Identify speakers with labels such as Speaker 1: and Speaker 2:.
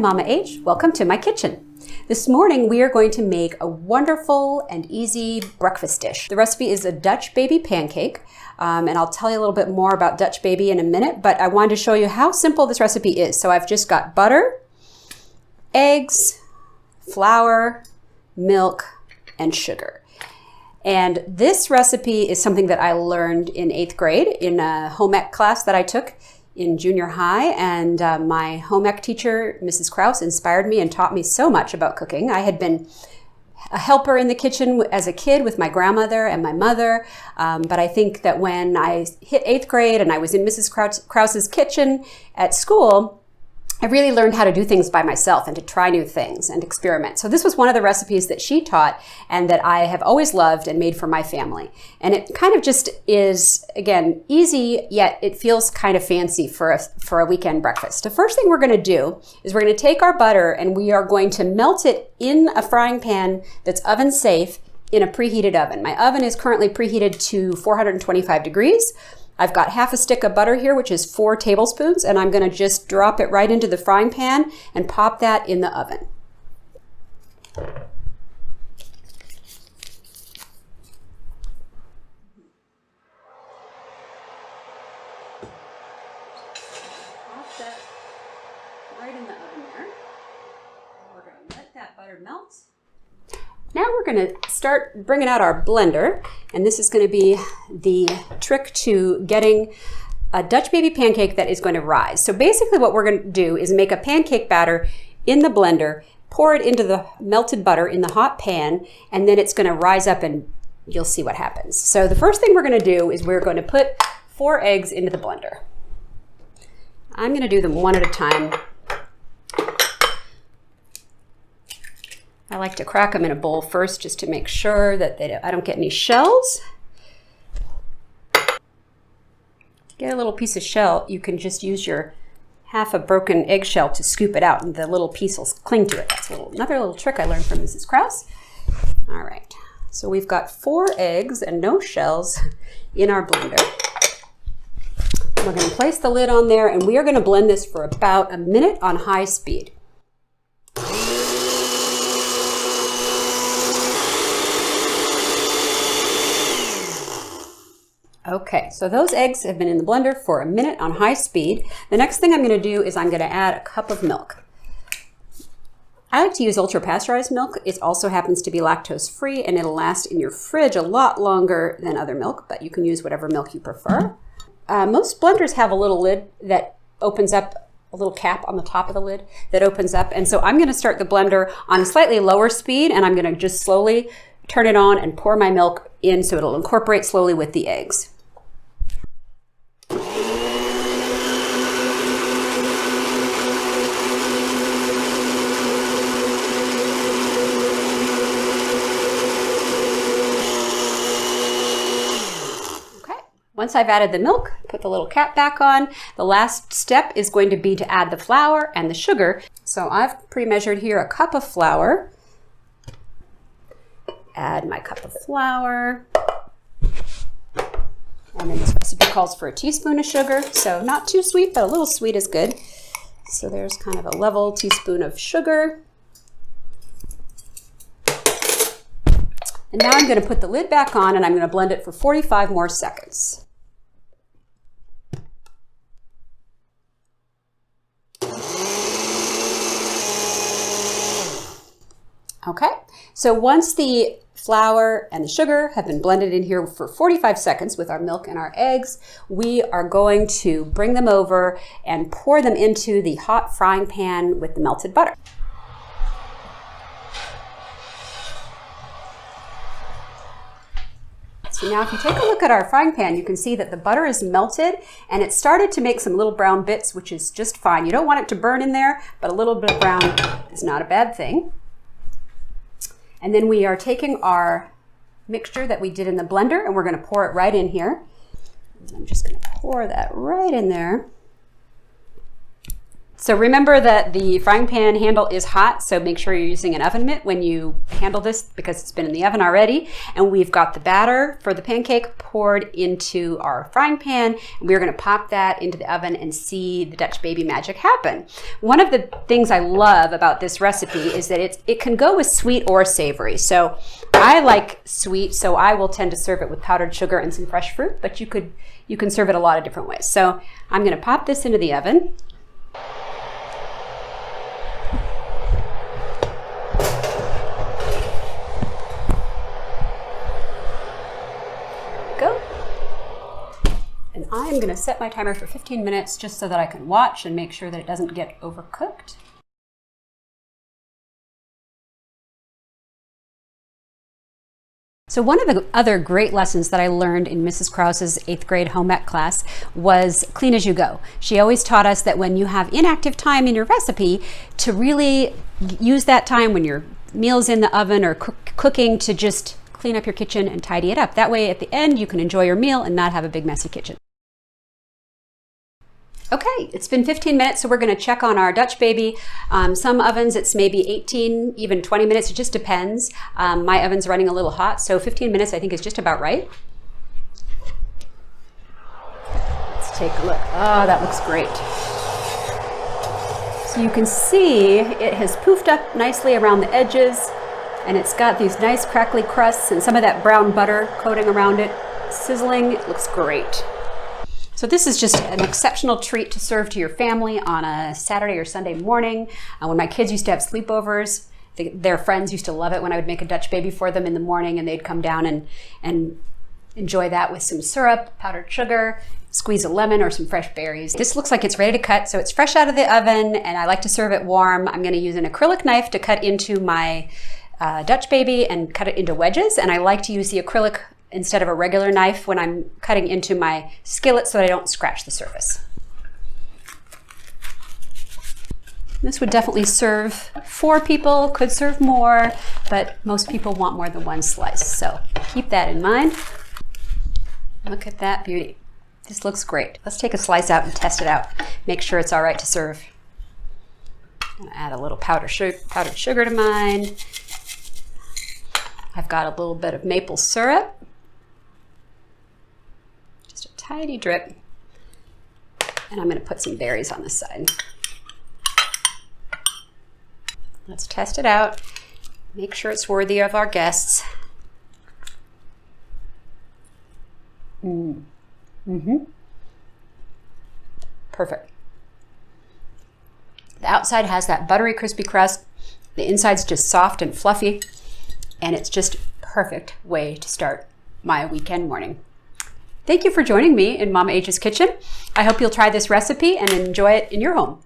Speaker 1: Mama H. Welcome to my kitchen. This morning we are going to make a wonderful and easy breakfast dish. The recipe is a Dutch baby pancake, and I'll tell you a little bit more about Dutch baby in a minute, but I wanted to show you how simple this recipe is. So I've just got butter, eggs, flour, milk, and sugar. And this recipe is something that I learned in 8th grade in a home ec class that I took in junior high, and my home ec teacher, Mrs. Krause, inspired me and taught me so much about cooking. I had been a helper in the kitchen as a kid with my grandmother and my mother, but I think that when I hit 8th grade and I was in Mrs. Krause's kitchen at school, I really learned how to do things by myself and to try new things and experiment. So this was one of the recipes that she taught and that I have always loved and made for my family. And it kind of just is, again, easy, yet it feels kind of fancy for a weekend breakfast. The first thing we're going to do is we're going to take our butter and we are going to melt it in a frying pan that's oven safe in a preheated oven. My oven is currently preheated to 425 degrees. I've got half a stick of butter here, which is 4 tablespoons, and I'm going to just drop it right into the frying pan and pop that in the oven. Pop that right in the oven there. We're going to let that butter melt. Now we're going to start bringing out our blender, and this is going to be the trick to getting a Dutch baby pancake that is going to rise. So basically what we're going to do is make a pancake batter in the blender, pour it into the melted butter in the hot pan, and then it's going to rise up and you'll see what happens. So the first thing we're going to do is we're going to put 4 eggs into the blender. I'm going to do them one at a time. I like to crack them in a bowl first just to make sure that I don't get any shells. To get a little piece of shell, you can just use your half a broken eggshell to scoop it out and the little piece will cling to it. That's another little trick I learned from Mrs. Krause. All right, so we've got 4 eggs and no shells in our blender. We're going to place the lid on there and we are going to blend this for about a minute on high speed. Okay, so those eggs have been in the blender for a minute on high speed. The next thing I'm going to do is I'm going to add a cup of milk. I like to use ultra pasteurized milk. It also happens to be lactose free and it'll last in your fridge a lot longer than other milk, but you can use whatever milk you prefer. Most blenders have a little lid that opens up, a little cap on the top of the lid that opens up, and so I'm going to start the blender on a slightly lower speed and I'm going to just slowly turn it on and pour my milk in so it'll incorporate slowly with the eggs. Once I've added the milk, put the little cap back on. The last step is going to be to add the flour and the sugar. So I've pre-measured here a cup of flour. Add my cup of flour. And then this recipe calls for a teaspoon of sugar. So not too sweet, but a little sweet is good. So there's kind of a level teaspoon of sugar. And now I'm going to put the lid back on and I'm going to blend it for 45 more seconds. Okay, so once the flour and the sugar have been blended in here for 45 seconds with our milk and our eggs, we are going to bring them over and pour them into the hot frying pan with the melted butter. So now if you take a look at our frying pan, you can see that the butter is melted and it started to make some little brown bits, which is just fine. You don't want it to burn in there, but a little bit of brown is not a bad thing. And then we are taking our mixture that we did in the blender and we're going to pour it right in here. And I'm just going to pour that right in there. So remember that the frying pan handle is hot, so make sure you're using an oven mitt when you handle this because it's been in the oven already. And we've got the batter for the pancake poured into our frying pan. And we're gonna pop that into the oven and see the Dutch baby magic happen. One of the things I love about this recipe is that it can go with sweet or savory. So I like sweet, so I will tend to serve it with powdered sugar and some fresh fruit, but you can serve it a lot of different ways. So I'm gonna pop this into the oven. Go. And I'm going to set my timer for 15 minutes just so that I can watch and make sure that it doesn't get overcooked. So one of the other great lessons that I learned in Mrs. Krause's 8th grade home ec class was clean as you go. She always taught us that when you have inactive time in your recipe, to really use that time when your meal's in the oven or cooking to just clean up your kitchen and tidy it up. That way at the end you can enjoy your meal and not have a big messy kitchen. Okay, it's been 15 minutes, so we're gonna check on our Dutch baby. Some ovens, it's maybe 18, even 20 minutes, it just depends. My oven's running a little hot, so 15 minutes I think is just about right. Let's take a look. Oh, that looks great. So you can see it has poofed up nicely around the edges, and it's got these nice crackly crusts and some of that brown butter coating around it. Sizzling, it looks great. So this is just an exceptional treat to serve to your family on a Saturday or Sunday morning. When my kids used to have sleepovers, their friends used to love it when I would make a Dutch baby for them in the morning, and they'd come down and enjoy that with some syrup, powdered sugar, squeeze a lemon or some fresh berries. This looks like it's ready to cut, so it's fresh out of the oven, and I like to serve it warm. I'm going to use an acrylic knife to cut into my Dutch baby and cut it into wedges, and I like to use the acrylic instead of a regular knife when I'm cutting into my skillet so that I don't scratch the surface. This would definitely serve 4 people, could serve more, but most people want more than one slice, so keep that in mind. Look at that beauty. This looks great. Let's take a slice out and test it out. Make sure it's all right to serve. I'm gonna add a little powdered sugar to mine. I've got a little bit of maple syrup. Just a tiny drip. And I'm going to put some berries on this side. Let's test it out. Make sure it's worthy of our guests. Perfect. The outside has that buttery, crispy crust. The inside's just soft and fluffy. And it's just a perfect way to start my weekend morning. Thank you for joining me in Mama H's Kitchen. I hope you'll try this recipe and enjoy it in your home.